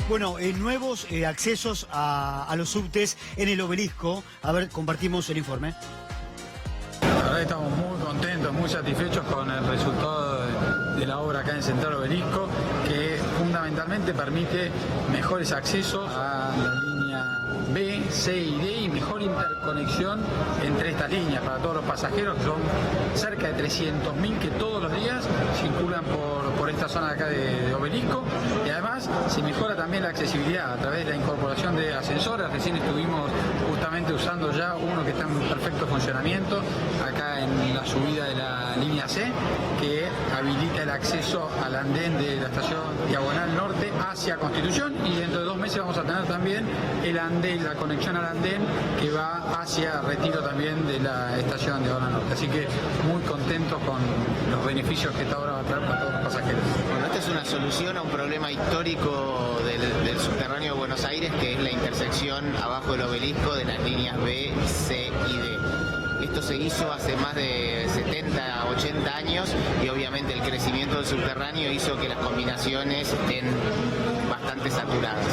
Bueno, nuevos accesos a los subtes en el Obelisco. A ver, compartimos el informe. La verdad estamos muy contentos, muy satisfechos con el resultado de la obra acá en Central Obelisco, que fundamentalmente permite mejores accesos a la línea B, C y D y mejor interconexión entre estas líneas para todos los pasajeros, que son cerca de 300.000 que todos los días circulan por esta zona de acá de Obelisco, y además se mejora también la accesibilidad a través de la incorporación de ascensores. Recién estuvimos justamente usando ya uno que está en perfecto funcionamiento acá en la subida de la línea C, que habilita el acceso al andén de la estación Diagonal Norte hacia Constitución, y dentro de 2 meses vamos a tener también el andén, la conexión al andén que va hacia Retiro también de la estación Diagonal Norte. Así que muy contentos con los beneficios que esta obra va a traer para todos los pasajeros. Bueno, esta es una solución a un problema histórico del subterráneo de Buenos Aires, que es la intersección abajo del Obelisco de las líneas B, C y D. Esto se hizo hace más de 70, 80 años y obviamente el crecimiento del subterráneo hizo que las combinaciones estén bastante saturadas.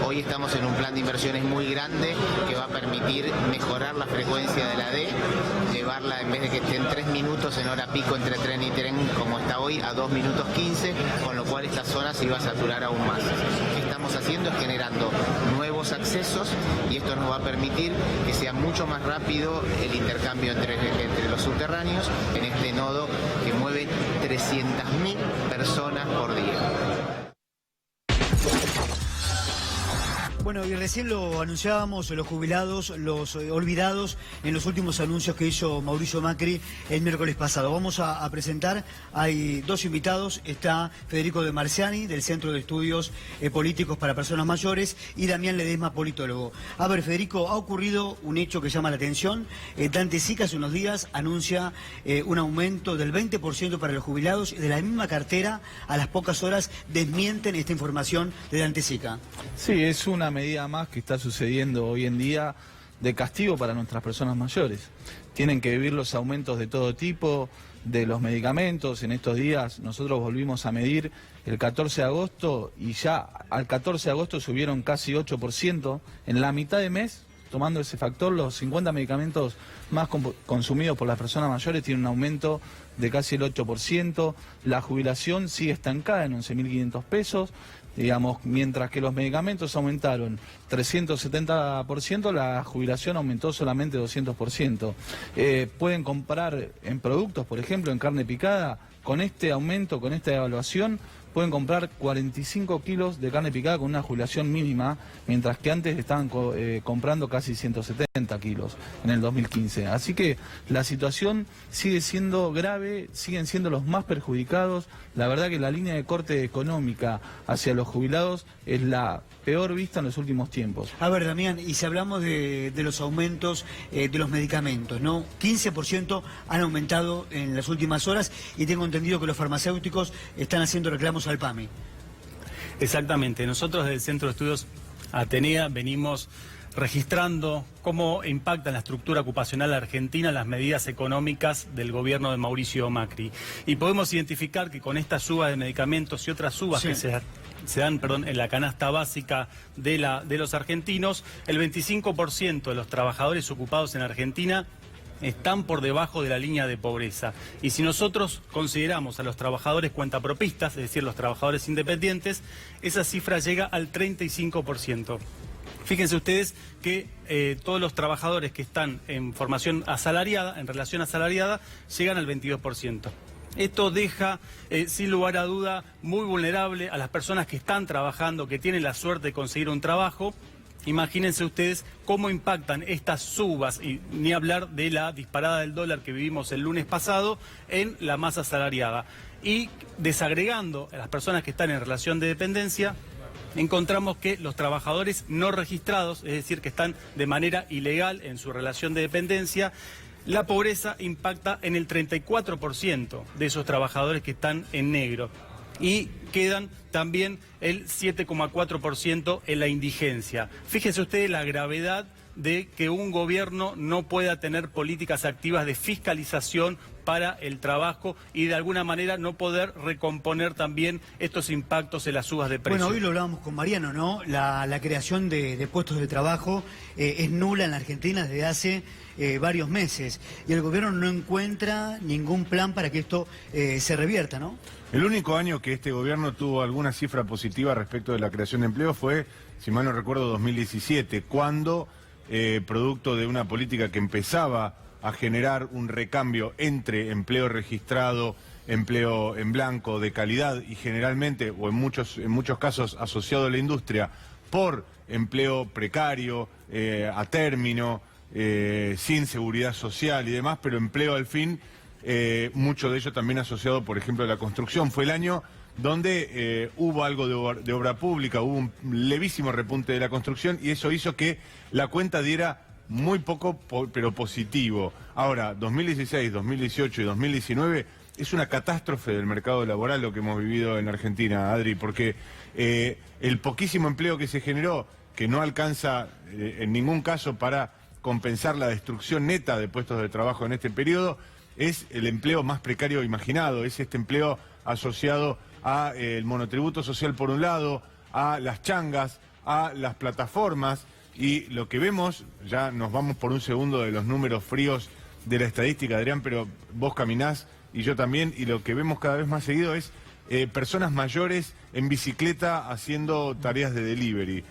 Hoy estamos en un plan de inversiones muy grande que va a permitir mejorar la frecuencia de la D, llevarla, en vez de que esté en 3 minutos en hora pico entre tren y tren como está hoy, a 2 minutos 15, con lo cual esta zona se iba a saturar aún más. Lo que estamos haciendo es generando nuevos accesos y esto nos va a permitir que sea mucho más rápido el intercambio entre los subterráneos en este nodo que mueve 300.000 personas por día. Bueno, y recién lo anunciábamos, los jubilados, los olvidados, en los últimos anuncios que hizo Mauricio Macri el miércoles pasado. Vamos a presentar, hay 2 invitados, está Federico De Marciani, del Centro de Estudios Políticos para Personas Mayores, y Damián Ledesma, politólogo. A ver, Federico, ha ocurrido un hecho que llama la atención. Dante Sica hace unos días anuncia un aumento del 20% para los jubilados, y de la misma cartera, a las pocas horas, desmienten esta información de Dante Sica. Sí, es una medida más que está sucediendo hoy en día de castigo para nuestras personas mayores. Tienen que vivir los aumentos de todo tipo, de los medicamentos. En estos días nosotros volvimos a medir el 14 de agosto y ya al 14 de agosto subieron casi 8%. En la mitad de mes, tomando ese factor, los 50 medicamentos más consumidos por las personas mayores tienen un aumento de casi el 8%. La jubilación sigue estancada en 11.500 pesos. Digamos, mientras que los medicamentos aumentaron 370%, la jubilación aumentó solamente 200%. Pueden comprar en productos, por ejemplo, en carne picada, con este aumento, con esta evaluación, pueden comprar 45 kilos de carne picada con una jubilación mínima, mientras que antes estaban comprando casi 170 kilos en el 2015. Así que la situación sigue siendo grave, siguen siendo los más perjudicados. La verdad que la línea de corte económica hacia los jubilados es la peor vista en los últimos tiempos. A ver, Damián, y si hablamos de los aumentos de los medicamentos, ¿no? 15% han aumentado en las últimas horas, y tengo entendido que los farmacéuticos están haciendo reclamos al PAMI. Exactamente. Nosotros desde el Centro de Estudios Atenea venimos registrando cómo impactan la estructura ocupacional argentina las medidas económicas del gobierno de Mauricio Macri. Y podemos identificar que con esta suba de medicamentos y otras subas que se dan en la canasta básica de los argentinos, el 25% de los trabajadores ocupados en Argentina están por debajo de la línea de pobreza. Y si nosotros consideramos a los trabajadores cuentapropistas, es decir, los trabajadores independientes, esa cifra llega al 35%. Fíjense ustedes que todos los trabajadores que están en formación asalariada, en relación asalariada, llegan al 22%. Esto deja, sin lugar a duda, muy vulnerable a las personas que están trabajando, que tienen la suerte de conseguir un trabajo. Imagínense ustedes cómo impactan estas subas, y ni hablar de la disparada del dólar que vivimos el lunes pasado en la masa asalariada. Y desagregando a las personas que están en relación de dependencia, encontramos que los trabajadores no registrados, es decir, que están de manera ilegal en su relación de dependencia, la pobreza impacta en el 34% de esos trabajadores que están en negro. Y quedan también el 7,4% en la indigencia. Fíjense ustedes la gravedad de que un gobierno no pueda tener políticas activas de fiscalización para el trabajo y de alguna manera no poder recomponer también estos impactos en las subas de precios. Bueno, hoy lo hablábamos con Mariano, ¿no? La creación de puestos de trabajo es nula en la Argentina desde hace varios meses y el gobierno no encuentra ningún plan para que esto se revierta, ¿no? El único año que este gobierno tuvo alguna cifra positiva respecto de la creación de empleo fue, si mal no recuerdo, 2017, cuando, producto de una política que empezaba a generar un recambio entre empleo registrado, empleo en blanco de calidad y generalmente, o en muchos casos asociado a la industria, por empleo precario, a término, sin seguridad social y demás, pero empleo al fin, mucho de ello también asociado, por ejemplo, a la construcción. Fue el año donde hubo algo de obra pública, hubo un levísimo repunte de la construcción y eso hizo que la cuenta diera muy poco, pero positivo. Ahora, 2016, 2018 y 2019 es una catástrofe del mercado laboral lo que hemos vivido en Argentina, Adri, porque el poquísimo empleo que se generó, que no alcanza en ningún caso para compensar la destrucción neta de puestos de trabajo en este periodo, es el empleo más precario imaginado, es este empleo asociado a el monotributo social por un lado, a las changas, a las plataformas, y lo que vemos, ya nos vamos por un segundo de los números fríos de la estadística, Adrián, pero vos caminás y yo también, y lo que vemos cada vez más seguido es personas mayores en bicicleta haciendo tareas de delivery.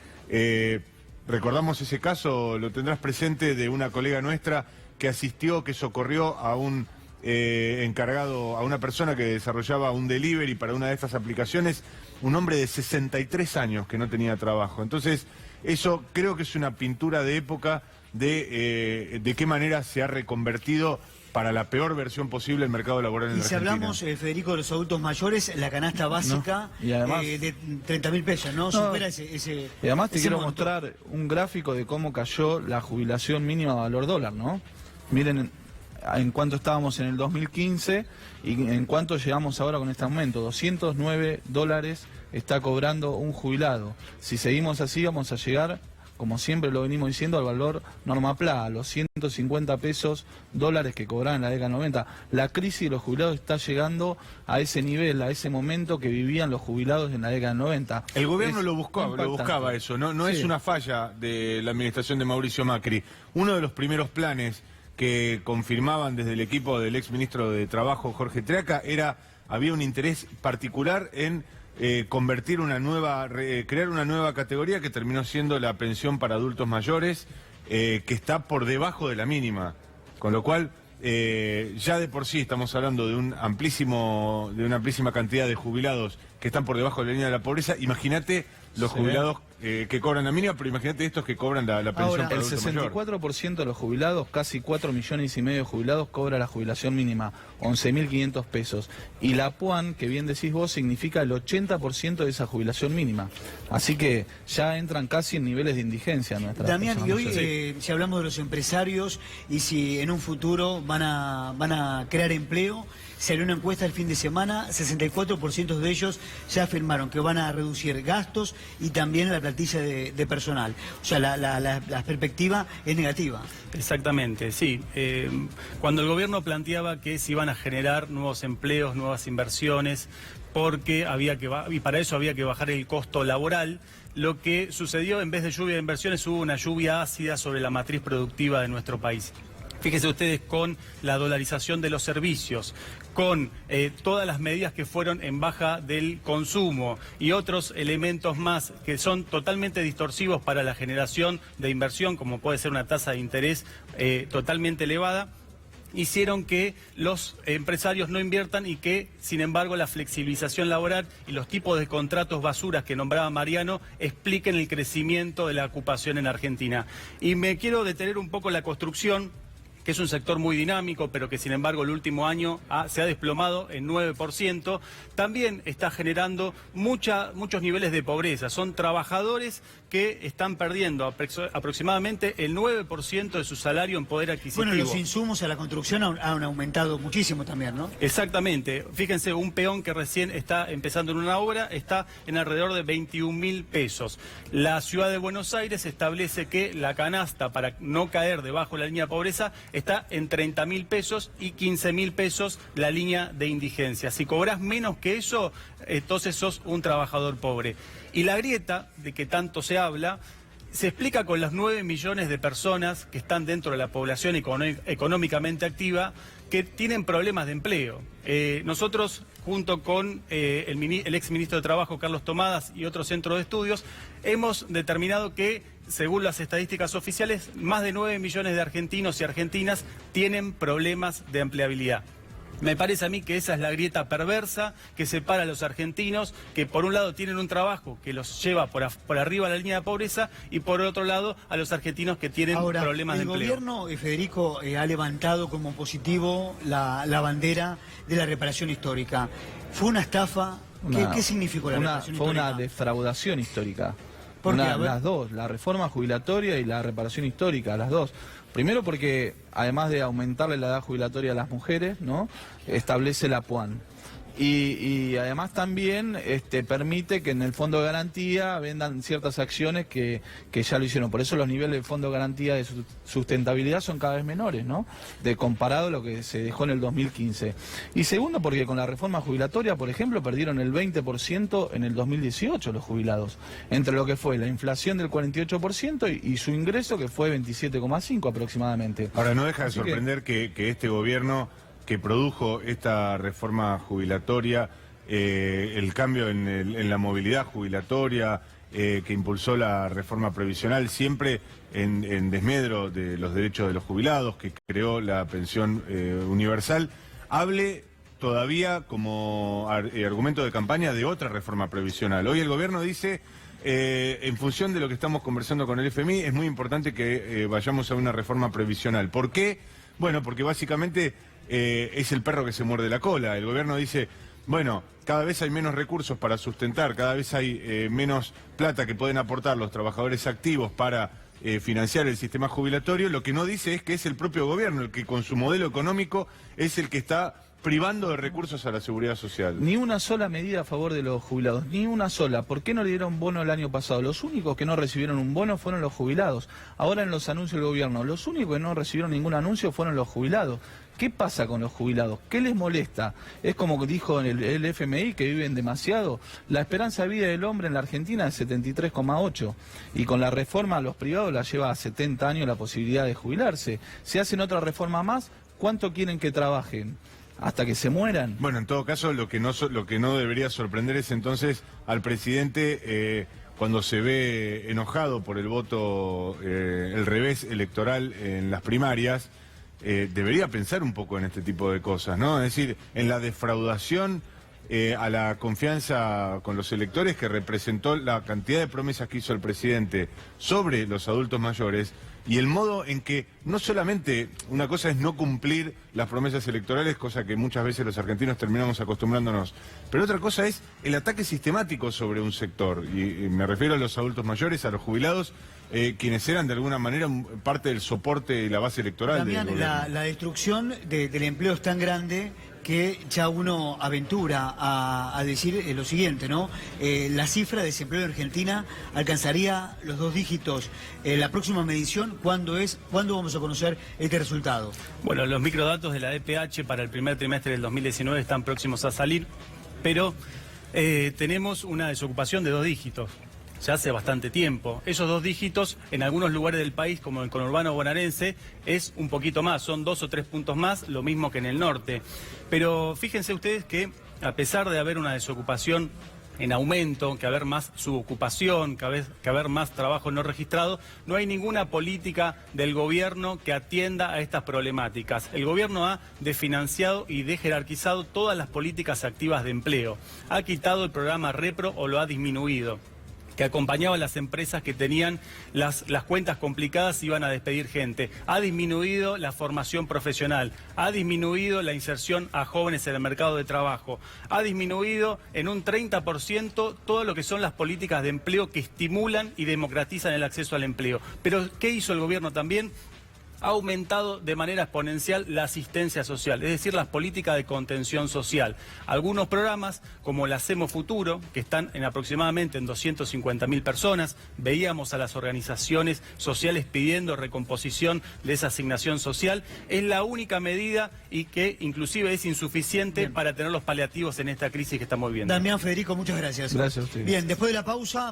Recordamos ese caso, lo tendrás presente, de una colega nuestra que asistió, que socorrió a un encargado, a una persona que desarrollaba un delivery para una de estas aplicaciones, un hombre de 63 años que no tenía trabajo. Entonces, eso creo que es una pintura de época de qué manera se ha reconvertido para la peor versión posible el mercado laboral en la Argentina. Y si hablamos, Federico, de los adultos mayores, la canasta básica y además, de 30.000 pesos, ¿no? Supera ese y además te quiero monto. mostrar un gráfico de cómo cayó la jubilación mínima valor dólar, ¿no? Miren en cuánto estábamos en el 2015 y en cuánto llegamos ahora con este aumento. $209 está cobrando un jubilado. Si seguimos así vamos a llegar, como siempre lo venimos diciendo, al valor norma PLA, a los 150 pesos dólares que cobraban en la década 90. La crisis de los jubilados está llegando a ese nivel, a ese momento que vivían los jubilados en la década 90. El gobierno lo buscaba eso, no Sí. Es una falla de la administración de Mauricio Macri. Uno de los primeros planes que confirmaban desde el equipo del exministro de Trabajo, Jorge Treaca, había un interés particular en crear una nueva categoría que terminó siendo la pensión para adultos mayores, que está por debajo de la mínima, con lo cual ya de por sí estamos hablando de una amplísima cantidad de jubilados que están por debajo de la línea de la pobreza. Imagínate los jubilados que cobran la mínima, pero imagínate estos que cobran la pensión Ahora, para El adulto mayor. 64% de los jubilados, casi 4,5 millones de jubilados, cobra la jubilación mínima, 11.500 pesos. Y la PUAN, que bien decís vos, significa el 80% de esa jubilación mínima. Así que ya entran casi en niveles de indigencia nuestras Damián, y personas hoy mayores. si hablamos de los empresarios y si en un futuro van a crear empleo, salió una encuesta el fin de semana, 64% de ellos ya afirmaron que van a reducir gastos y también la plantilla de personal. O sea, la perspectiva es negativa. Exactamente, sí. Cuando el gobierno planteaba que se iban a generar nuevos empleos, nuevas inversiones, porque y para eso había que bajar el costo laboral, lo que sucedió, en vez de lluvia de inversiones, hubo una lluvia ácida sobre la matriz productiva de nuestro país. Fíjense ustedes, con la dolarización de los servicios, con todas las medidas que fueron en baja del consumo y otros elementos más que son totalmente distorsivos para la generación de inversión, como puede ser una tasa de interés totalmente elevada, hicieron que los empresarios no inviertan y que, sin embargo, la flexibilización laboral y los tipos de contratos basuras que nombraba Mariano expliquen el crecimiento de la ocupación en Argentina. Y me quiero detener un poco en la construcción, que es un sector muy dinámico, pero que sin embargo el último año se ha desplomado en 9%, también está generando muchos niveles de pobreza. Son trabajadores que están perdiendo aproximadamente el 9% de su salario en poder adquisitivo. Bueno, los insumos a la construcción han aumentado muchísimo también, ¿no? Exactamente. Fíjense, un peón que recién está empezando en una obra está en alrededor de 21.000 pesos. La ciudad de Buenos Aires establece que la canasta, para no caer debajo de la línea de pobreza, está en 30.000 pesos y 15.000 pesos la línea de indigencia. Si cobras menos que eso, entonces sos un trabajador pobre. Y la grieta de que tanto se habla se explica con los 9 millones de personas que están dentro de la población económicamente activa que tienen problemas de empleo. Nosotros, junto con el exministro de Trabajo, Carlos Tomadas, y otro centro de estudios, hemos determinado que, según las estadísticas oficiales, más de 9 millones de argentinos y argentinas tienen problemas de empleabilidad. Me parece a mí que esa es la grieta perversa que separa a los argentinos, que por un lado tienen un trabajo que los lleva por arriba de la línea de pobreza, y por otro lado a los argentinos que tienen problemas de empleo. El gobierno, Federico, ha levantado como positivo la bandera de la reparación histórica. ¿Fue una estafa? ¿Qué significó la reparación histórica? Fue una defraudación histórica. ¿Por qué? Las dos, la reforma jubilatoria y la reparación histórica, las dos. Primero porque, además de aumentarle la edad jubilatoria a las mujeres, ¿no?, establece la PUAN. Y además también permite que en el Fondo de Garantía vendan ciertas acciones que ya lo hicieron. Por eso los niveles del Fondo de Garantía de sustentabilidad son cada vez menores, ¿no?, comparado a lo que se dejó en el 2015. Y segundo, porque con la reforma jubilatoria, por ejemplo, perdieron el 20% en el 2018 los jubilados, entre lo que fue la inflación del 48% y su ingreso, que fue 27,5 aproximadamente. Ahora, no deja de sorprender que este gobierno que produjo esta reforma jubilatoria, el cambio en la movilidad jubilatoria, que impulsó la reforma previsional, siempre en desmedro de los derechos de los jubilados, que creó la pensión universal, hable todavía como argumento de campaña de otra reforma previsional. Hoy el gobierno dice, en función de lo que estamos conversando con el FMI, es muy importante que vayamos a una reforma previsional. ¿Por qué? Bueno, porque básicamente es el perro que se muerde la cola. El gobierno dice, bueno, cada vez hay menos recursos para sustentar, cada vez hay menos plata que pueden aportar los trabajadores activos para financiar el sistema jubilatorio. Lo que no dice es que es el propio gobierno el que, con su modelo económico, es el que está privando de recursos a la seguridad social. Ni una sola medida a favor de los jubilados, ni una sola. ¿Por qué no le dieron bono el año pasado? Los únicos que no recibieron un bono fueron los jubilados. Ahora, en los anuncios del gobierno, los únicos que no recibieron ningún anuncio fueron los jubilados. ¿Qué pasa con los jubilados? ¿Qué les molesta? Es como dijo el FMI, que viven demasiado. La esperanza de vida del hombre en la Argentina es 73,8. Y con la reforma a los privados la lleva a 70 años la posibilidad de jubilarse. Si hacen otra reforma más, ¿cuánto quieren que trabajen? ¿Hasta que se mueran? Bueno, en todo caso, lo que no debería sorprender es entonces al presidente, cuando se ve enojado por el voto, el revés electoral en las primarias, debería pensar un poco en este tipo de cosas, ¿no? Es decir, en la defraudación a la confianza con los electores que representó la cantidad de promesas que hizo el presidente sobre los adultos mayores, y el modo en que no solamente una cosa es no cumplir las promesas electorales, cosa que muchas veces los argentinos terminamos acostumbrándonos, pero otra cosa es el ataque sistemático sobre un sector, y me refiero a los adultos mayores, a los jubilados, quienes eran de alguna manera parte del soporte y la base electoral del gobierno. La destrucción del empleo es tan grande que ya uno aventura a decir lo siguiente, ¿no? La cifra de desempleo en Argentina alcanzaría los 2 dígitos. La próxima medición, ¿cuándo vamos a conocer este resultado? Bueno, los microdatos de la DPH para el primer trimestre del 2019 están próximos a salir, pero tenemos una desocupación de 2 dígitos. Ya hace bastante tiempo. Esos 2 dígitos en algunos lugares del país, como el conurbano bonaerense, es un poquito más, son 2 o 3 puntos más, lo mismo que en el norte. Pero fíjense ustedes que, a pesar de haber una desocupación en aumento, que haber más subocupación, que haber más trabajo no registrado, no hay ninguna política del gobierno que atienda a estas problemáticas. El gobierno ha desfinanciado y dejerarquizado todas las políticas activas de empleo. Ha quitado el programa Repro o lo ha disminuido, que acompañaba a las empresas que tenían las cuentas complicadas y iban a despedir gente. Ha disminuido la formación profesional, ha disminuido la inserción a jóvenes en el mercado de trabajo, ha disminuido en un 30% todo lo que son las políticas de empleo que estimulan y democratizan el acceso al empleo. Pero, ¿qué hizo el gobierno también? ha aumentado de manera exponencial la asistencia social, es decir, las políticas de contención social. Algunos programas, como el Hacemos Futuro, que están aproximadamente en 250.000 personas, veíamos a las organizaciones sociales pidiendo recomposición de esa asignación social, es la única medida y que inclusive es insuficiente para tener los paliativos en esta crisis que estamos viviendo. Damián, Federico, muchas gracias. Gracias a ustedes. Bien, después de la pausa...